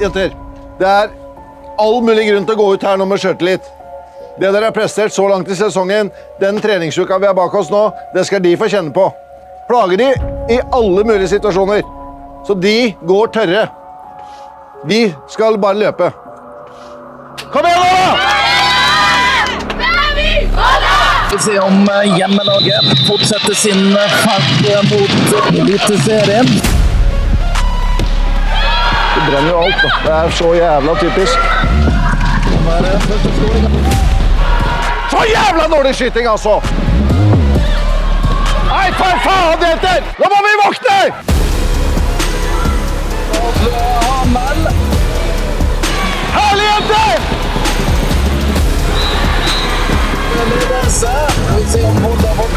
Jenter, det all mulig grunn til å gå ut her nå med selvtillit. Det dere har prestert så langt i sesongen, den treningsuka vi har bak oss nå, det skal de få kjenne på. Plager de i alle mulige situasjoner. Så de går tørre. Vi skal bare løpe. Kom igjen nå da! Vi ser om hjemmelaget fortsetter sin ferd mot Eliteserien. Det brenner jo alt da. Det så jævla typisk. Så jævla dårlig skyting altså! Nei, for faen, jenter! Nå må vi våkne! Herlig, jenter! Vi ser om Molde har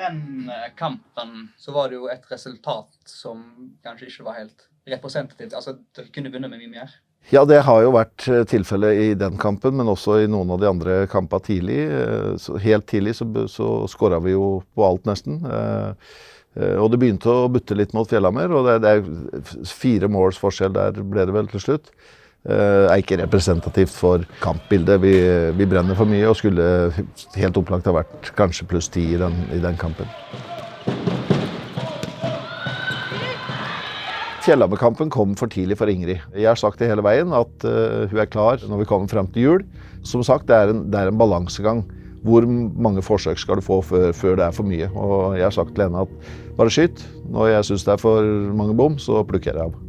Den kampen så var det jo et resultat som kanskje ikke var helt representativt. Altså, det kunne begynne med mye mer. Ja, det har jo vært tilfellet i den kampen, men også i noen av de andre kampene tidlig. Så helt tidlig så skåret vi jo på alt nesten. Og det begynte å butte litt mot Fjellhammer, og det 4 måls forskjell der ble det vel til slutt. Ikke representativt for kampbildet. Vi brenner for mye og skulle helt opplagt ha vært kanskje pluss 10 i den kampen. Fjellhammerkampen kom for tidlig for Ingrid. Jeg har sagt det hele veien at hun klar når vi kommer frem til jul. Som sagt, det er en balansegang. Hvor mange forsøk skal du få før det for mye? Og jeg har sagt til henne at bare skyt. Når jeg synes det for mange bom, så plukker jeg av.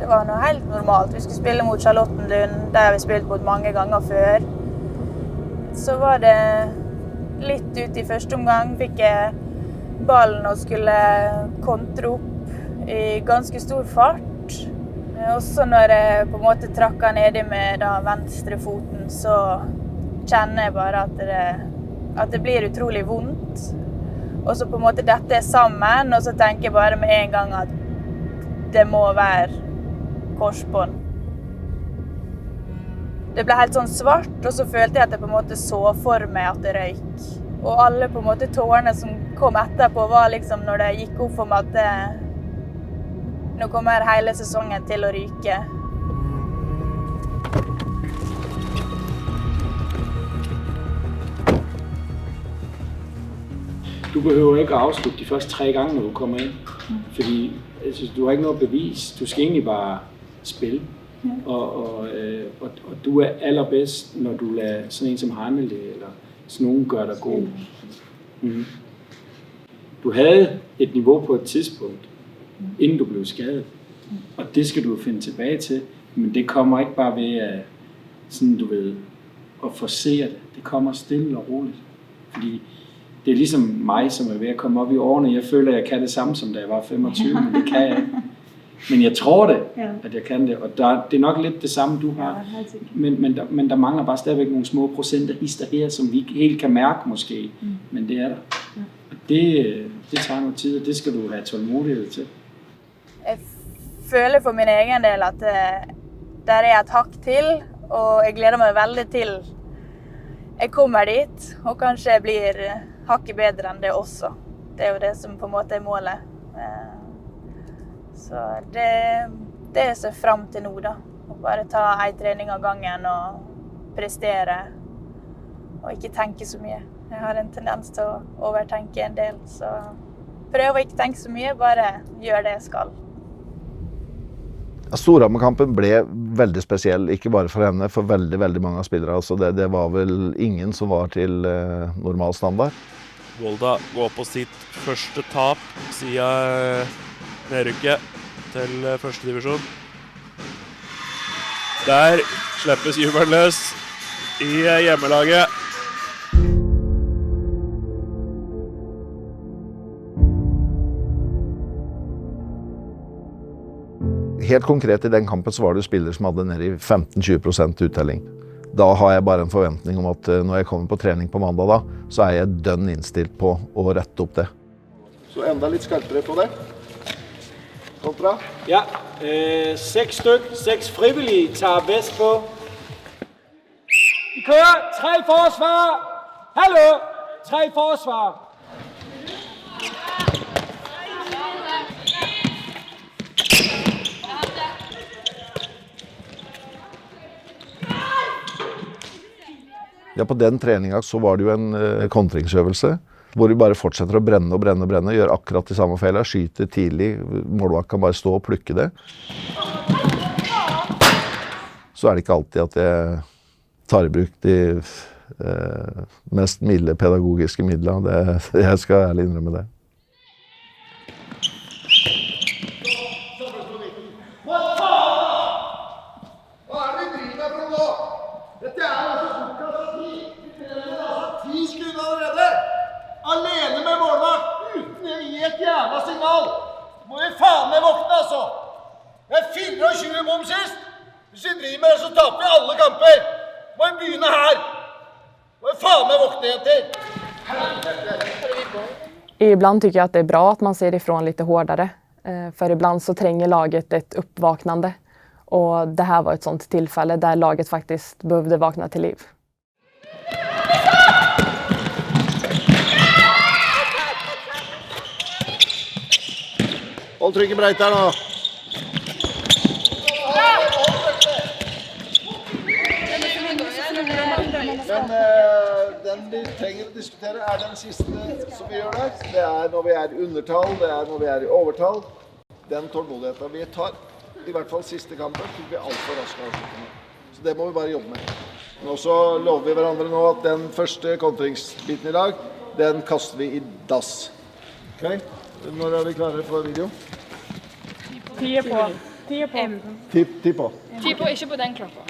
Det var noe helt normalt. Vi skulle spille mot Charlottenlund, der vi spilt mot mange ganger før. Så var det litt ut i første omgang, fikk jeg ballen og skulle kontre opp i ganske stor fart. Også når jeg på en måte trakket nedi med venstre foten, så kjenner jeg bare at det blir utrolig vondt. Og så på en måte dette sammen, og så tenker jeg bare med en gang at det må være korsbånd. Det ble helt sånn svart, og så følte jeg at jeg på en måte så for meg at det røyk. Og alle på en måte tårene som kom etterpå var liksom når det gikk opp for meg at nå kommer hele sesongen til å ryke. Du behøver ikke at afslutte de første 3 gange, når du kommer ind. Fordi altså, du har ikke noget bevis. Du skal egentlig bare spille. Og du allerbedst, når du lader sådan en som Hanne eller sådan nogen gør dig god. Du havde et niveau på et tidspunkt, inden du blev skadet. Og det skal du finde tilbage til. Men det kommer ikke bare ved at, sådan, du ved, at forsere det. Det kommer stille og roligt. Fordi det er ligesom mig, som ved at komme op i årene. Jeg føler, at jeg kan det samme, som da jeg var 25, men det kan jeg ikke. Men jeg tror det, at jeg kan det. Og det er nok lidt det samme, du har. Men der mangler bare stadigvæk nogle små procenter hister her, som vi ikke helt kan mærke måske. Men det er der. Og det tager noget tid, og det skal du have tålmodighed til. Jeg føler for min egen del at der et hakk til, og jeg gleder meg veldig til jeg kommer dit, og kanskje jeg blir hakket bedre enn det også. Det jo det som på en måte målet. Så det jeg ser frem til nå da. Å bare ta en trening av gangen og prestere, og ikke tenke så mye. Jeg har en tendens til å overtenke en del, så prøv å ikke tenke så mye, bare gjør det jeg skal. Storhamar-kampen ble veldig spesiell, ikke bare for henne, for veldig, veldig mange av spillere. Altså det var vel ingen som var til normal standard. Volda går på sitt første tap siden nedrykket til første divisjon. Der slippes jubelen løs i hjemmelaget. Helt konkret i den kampen så var det spillere som hadde ned i 15-20% uttelling. Da har jeg bare en forventning om at når jeg kommer på trening på mandag da, så er jeg dønn innstilt på å rette opp det. Så enda litt skarpere på det. Kontra. Ja, 6 styk, 6 frivillige tager vest på. Vi kører, 3 forsvar. Hallo, 3 forsvar. Ja, på den treningen så var det jo en kontringsøvelse, hvor vi bare fortsetter å brenne og brenne og brenne, gjør akkurat de samme feilene, skyter tidlig, målvakt kan bare stå og plukke det. Så er det ikke alltid at jeg tar i bruk de mest milde pedagogiske midlene, jeg skal ærlig innrømme det. Alene med målvakt, uten å gi et jævla signal. Må vi faen meg våkne, altså. Det er 24 bom sist. Hvis vi driver med det, så taper vi alle kamper. Må vi begynne her. Må vi faen meg våkne igjen til. Ibland tycker jag att det är bra att man ser ifrån lite hårdare. För ibland så tränger laget ett uppvaknande. Och det här var ett sånt tillfälle där laget faktiskt behövde vakna till liv. Hold trykket breit her nå. Men den vi trenger å diskutere er den siste som vi gjør der. Det er når vi er i undertall, det er når vi er i overtall. Den tålmodigheten vi tar, i hvert fall siste kampen, fikk vi alt for raskt avslutning. Så det må vi bare jobbe med. Nå så lover vi hverandre nå at den første kontringsbiten i dag, den kaster vi i dass. Ok? Når er vi klare for video? 10 på. 10 på. 10 på. 10 på, ikke på den klokka.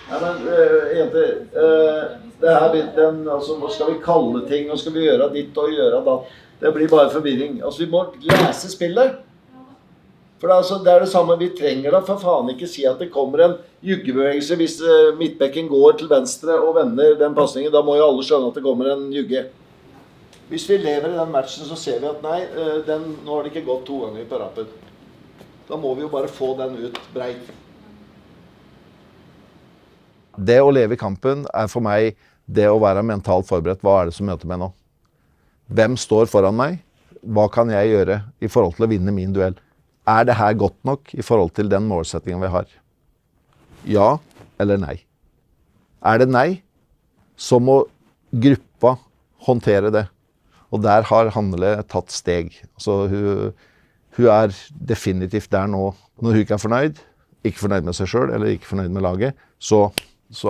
Ja, men jenter, det her den, altså, nå skal vi kalle ting, nå skal vi gjøre ditt og gjøre datt. Det blir bare forvirring. Altså, vi må lese spillet. For det er det samme vi trenger da, for faen ikke si at det kommer en juggebevegelse hvis midtbekken går til venstre og vender den passningen, da må jo alle skjønne at det kommer en jugge. Hvis vi lever i den matchen så ser vi at nei, nå har det ikke gått 2 ganger på rappen. Da må vi jo bare få den ut breit. Det å leve i kampen er for meg det å være mentalt forberedt. Hva er det som møter meg nå? Hvem står foran meg? Hva kan jeg gjøre i forhold til å vinne min duell? Er det her godt nok i forhold til den målsettingen vi har? Ja eller nei? Er det nei, så må gruppa håndtere det. Og der har Hannele tatt steg. Så hun er definitivt der nå. Når hun ikke er fornøyd, ikke fornøyd med seg selv, eller ikke fornøyd med laget, så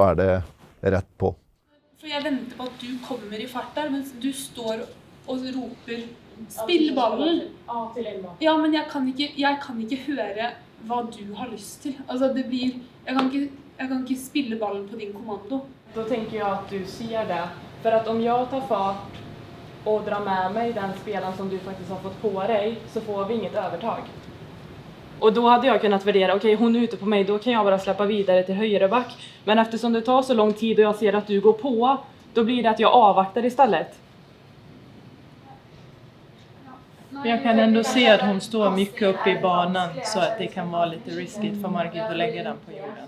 er det rett på. For jeg venter på at du kommer i fart der, mens du står og roper spill ballen. Ja, men jeg kan ikke høre hva du har lyst til. Altså, det blir, jeg kan ikke spille ballen på din kommando. Då tänker jag att du ser det. För att om jag tar fart och drar med mig den spelaren som du faktiskt har fått på dig, så får vi inget övertag. Och då hade jag kunnat värdera, okej, hon är ute på mig, då kan jag bara släppa vidare till högerback. Men eftersom det tar så lång tid och jag ser att du går på, då blir det att jag avvaktar istället. Jag kan ändå se att hon står mycket uppe i banan så att det kan vara lite riskigt för Margit att lägga den på jorden.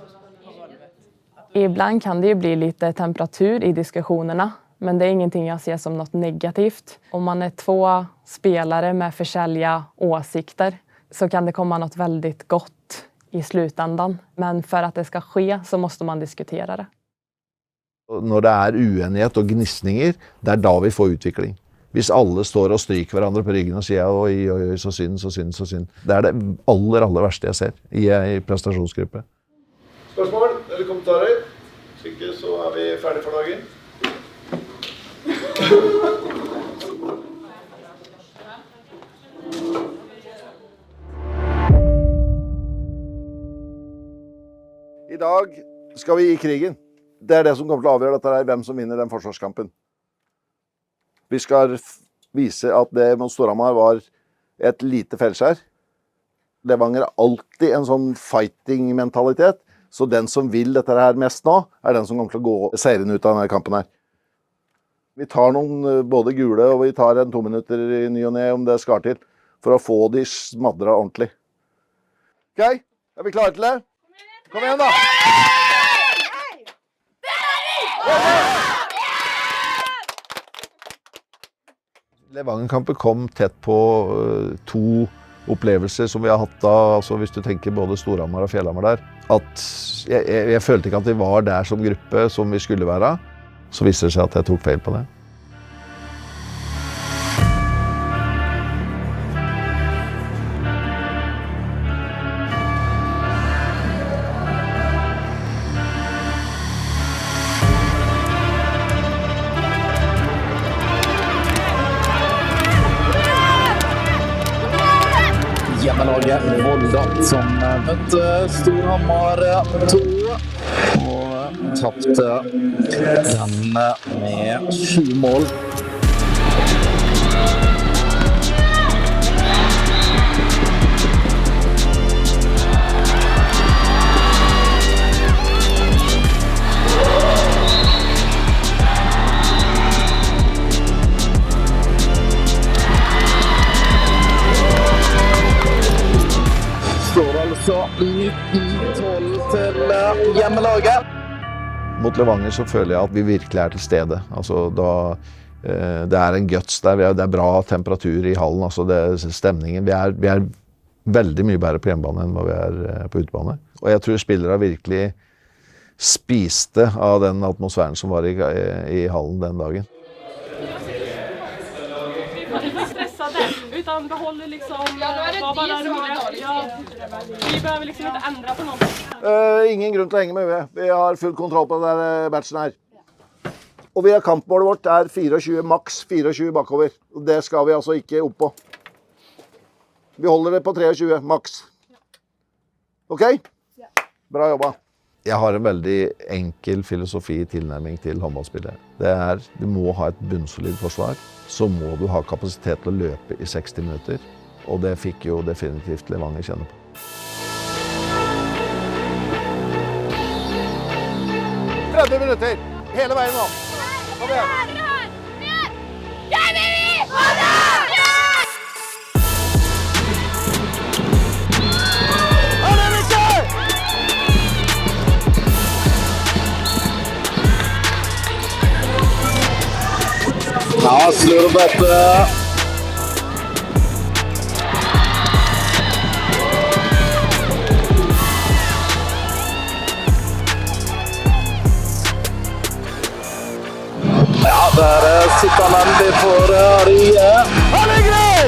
Ibland kan det ju bli lite temperatur i diskussionerna, men det är ingenting jag ser som något negativt. Om man är 2 spelare med forskjellige åsikter så kan det komma något väldigt gott i slutändan. Men för att det ska ske så måste man diskutera det. Når det er uenighet og gnistninger, det er da vi får utvikling. Hvis alle står og stryker hverandre på ryggen og sier oi, oi, oi, så synd. Det er det aller verste jeg ser i prestasjonsgruppe. Spørsmål? eller kommentarer? Hvis ikke så vi ferdig for dagen. I dag skal vi i krigen. Det det som kommer til å avgjøre dette hvem som vinner den forsvarskampen. Vi skal vise at det mot Storhamar var et lite feilskjær. Levanger alltid en sånn fighting-mentalitet, så den som vil dette her mest nå, den som kommer til å gå seirende ut av denne kampen her. Vi tar noen både gule, og vi tar en 2 minutter i ny og ne om det skal til, for å få de smadret ordentlig. Ok, vi klare til det? Kom igjen da! Levangerkampen kom tett på 2 opplevelser som vi har hatt da, altså hvis du tenker både Storhamar og Fjellhamar der, at jeg følte ikke at vi var der som gruppe som vi skulle være. Så viser det seg at jeg tok feil på det. Hjemmelaget Volda som møtte Storhamar 2 og tappte den med 7 mål. Så 19-12 til hjemmelaget. Mot Levanger så føler jeg at vi virkelig til stede. Altså, det en guts der, det bra temperatur i hallen, altså stemningen. Vi veldig mye bedre på hjemmebane enn hva vi på utebane. Og jeg tror spillere virkelig spiste av den atmosfæren som var i hallen den dagen. Utan behåller liksom bara roligt. Ja, vi behöver liksom inte ändra på något. Ingen grunn til å henge med huet. Vi har full kontroll på denne matchen her. Og kampmålet vårt 24, maks 24 bakover. Og det skal vi altså ikke opp på. Vi holder det på 23, maks. Ok? Bra jobba. Jeg har en veldig enkel filosofi i tilnærming til håndballspillet. Du må ha et bunnsolid forsvar. Så må du ha kapasitet til å løpe i 60 minutter. Og det fikk jo definitivt Levanger kjenne på. «30 minutter! Hele veien nå! Kom igjen! Ja, slurvete. Ja, der sitter Mendy for Rie. Han grei!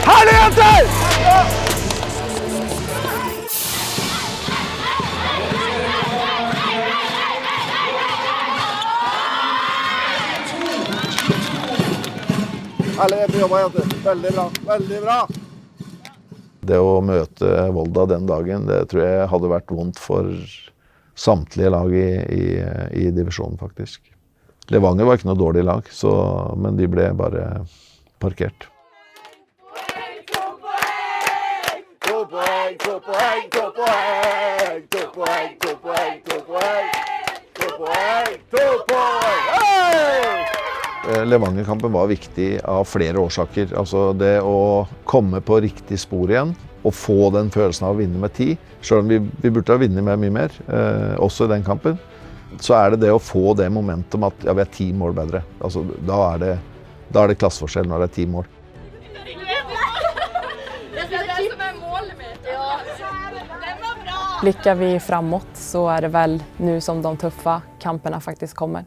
Herlig jenter! Herlig jobba, jenter. Veldig bra, veldig bra. Det å møte Volda den dagen, det tror jeg hadde vært vondt for samtlige lag i divisjonen faktisk. Levanger var ikke noe dårlig lag, men de ble bare parkert. Levangerkampen var viktig av flere årsaker. Altså det å komme på riktig spor igjen og få den følelsen av å vinne med 10. Selv om vi burde ha vunnet med mye mer, også i den kampen, så det å få det momentum at ja, vi 10 mål bedre. Altså, da det klasseforskjell når det 10 mål. Blickar vi framåt så det väl nu som de tuffa kamperna faktiskt kommer.